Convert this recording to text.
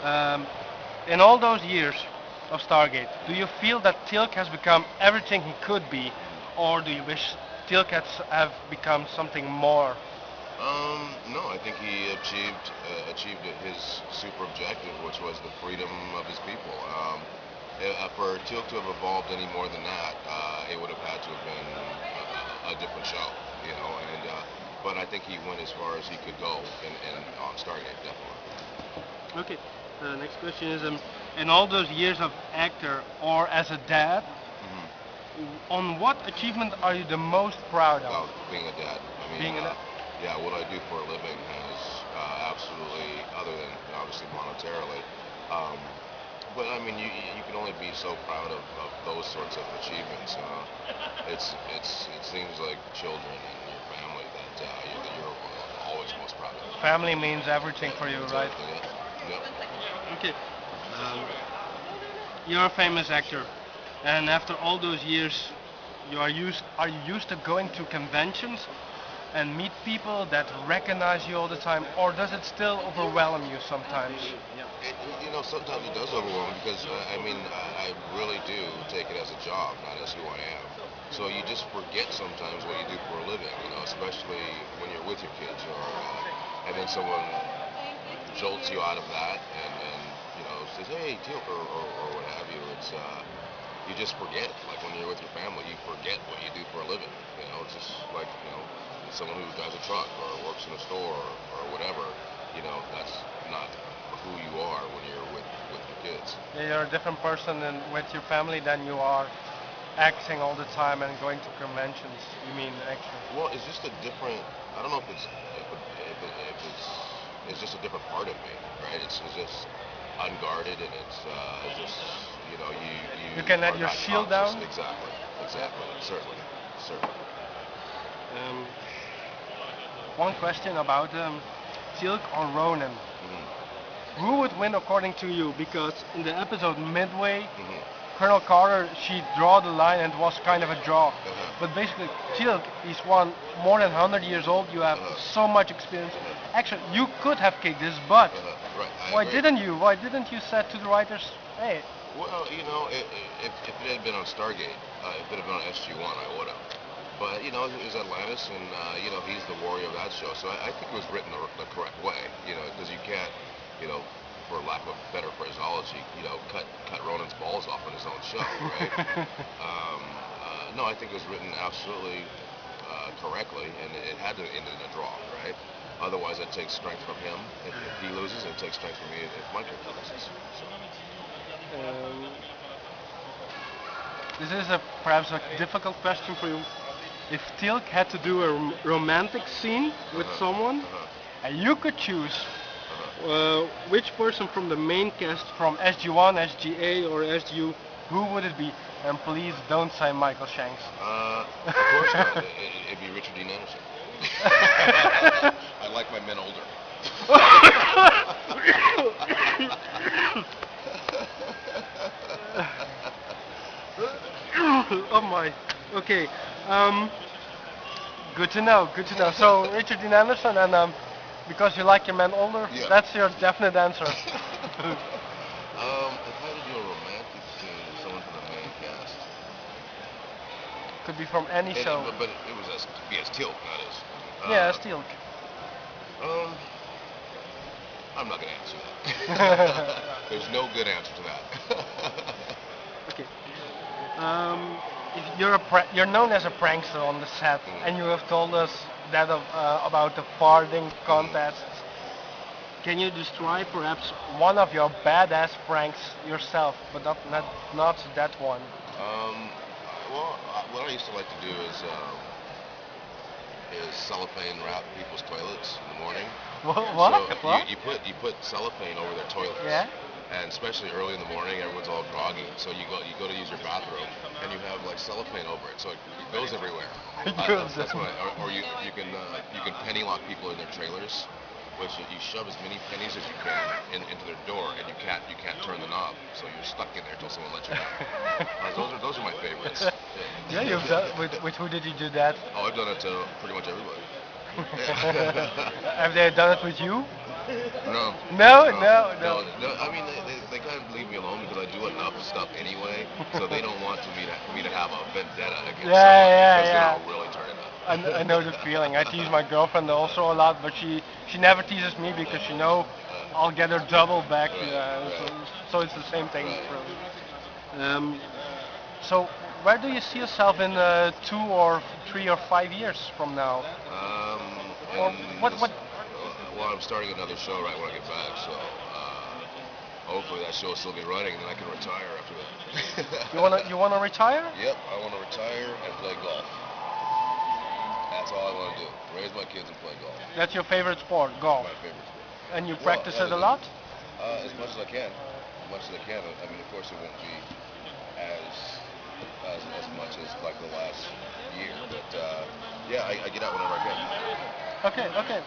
Um, in all those years of Stargate, do you feel that Tilk has become everything he could be, or do you wish Tilk has have become something more? No, I think he achieved his super objective, which was the freedom of his people. For Teal'c to have evolved any more than that, it would have had to have been a different show, you know. But I think he went as far as he could go in on Stargate, definitely. Okay. Next question is, in all those years of actor or as a dad, Hmm. on what achievement are you the most proud of? Well, being a dad, I mean, Being a dad. yeah, what I do for a living has absolutely, other than obviously monetarily, um, but I mean, you can only be so proud of those sorts of achievements. It seems like children and your family that you're always most proud of. Family means everything for Yeah, you, it's right? everything. Yep. Okay. Um, you're a famous actor, and after all those years, are you used to going to conventions and meet people that recognize you all the time, or does it still overwhelm you sometimes? Sometimes it does overwhelm me because I mean, I really do take it as a job, not as who I am. So you just forget sometimes what you do for a living, especially when you're with your kids, and then someone jolts you out of that and says, "Hey, Teal," or what have you. You just forget. Like when you're with your family, you forget what you do for a living. It's just like someone who drives a truck or works in a store or whatever. That's not who you are when you're with your kids. Yeah, you're a different person with your family than you are acting all the time and going to conventions. You mean actually? Well, it's just a different. I don't know if it's just a different part of me, right? It's just unguarded and it's just You you can let are your not shield conscious. down. Exactly, certainly. Um, one question about Silk or Ronan. Hmm. Who would win according to you? Because in the episode Midway, Hmm. Colonel Carter, she draw the line and it was kind of a draw. Uh-huh. But basically, Silk is one more than 100 years old. You have Uh-huh. so much experience. Uh-huh. Actually, you could have kicked his butt. Right, I Why agree. didn't you? Why didn't you say to the writers, hey, Well, if it had been on Stargate, if it had been on SG-1, I would have. But it was Atlantis, and he's the warrior of that show. So I think it was written the correct way. Because you can't, you know, for lack of better phraseology, cut Ronan's balls off on his own show, right? No, I think it was written absolutely correctly, and it had to end in a draw, right? Otherwise, that takes strength from him. If he loses, it takes strength from me if my character loses. So. um, this is perhaps a difficult question for you. If Tilk had to do a romantic scene with Uh-huh. someone, Uh-huh. and you could choose Uh-huh. which person from the main cast from SG1, SGA, or SGU, who would it be? And please don't say Michael Shanks. Of course not. It'd be Richard Dean Anderson. I like my men older. Oh my. Okay. Um, good to know. Good to know. So Richard Dean Anderson, and because you like your man older, Yeah. that's your definite answer. If I had to do a romantic scene with someone from the main cast, Could be from any show. but it was as Teal, that is. Yeah, Uh, still. um, I'm not gonna answer Okay. that. There's no good answer to that. Um, if you're known as a prankster on the set, and you have told us that about the farthing Mhm. contests. Can you describe perhaps one of your badass pranks yourself, but not that one? What I used to like to do is cellophane wrap people's toilets in the morning. What? So What? you put cellophane over their toilets, Yeah. and especially early in the morning, everyone's all groggy. So you go to use your bathroom, and you have like cellophane over it, so it goes everywhere. Good. That's what or you can penny lock people in their trailers, which you shove as many pennies as you can into their door, and you can't turn the knob, so you're stuck in there until someone lets you out. Those are my favorites. Yeah, you've Yeah. done. With who did you do that? Oh, I've done it to pretty much everybody. Have they done it with you? No, No, no, no, no, no. no. I mean, they kind of leave me alone because I do enough stuff anyway. So they don't want me to have a vendetta Yeah, against somebody yeah, because then yeah. I'll really turn it up. I know the feeling. I tease my girlfriend also a lot, but she never teases me because she know I'll get her double back. Right, So it's the same thing, right, really. Um, so where do you see yourself in 2 or 3 or 5 years from now? right. Or And what? this, What? well, I'm starting another show right when I get back, so hopefully that show will still be running, and then I can retire after You wanna that. you wanna retire? Yep, I want to retire and play golf. That's all I want to do. Raise my kids and play golf. That's your favorite sport, It's golf, my favorite sport. and you Well, practice it other a than lot. as much as I can, as much as I can. I mean, of course, it won't be as as much as like the last year, but yeah, I get out whenever I can. Okay, okay.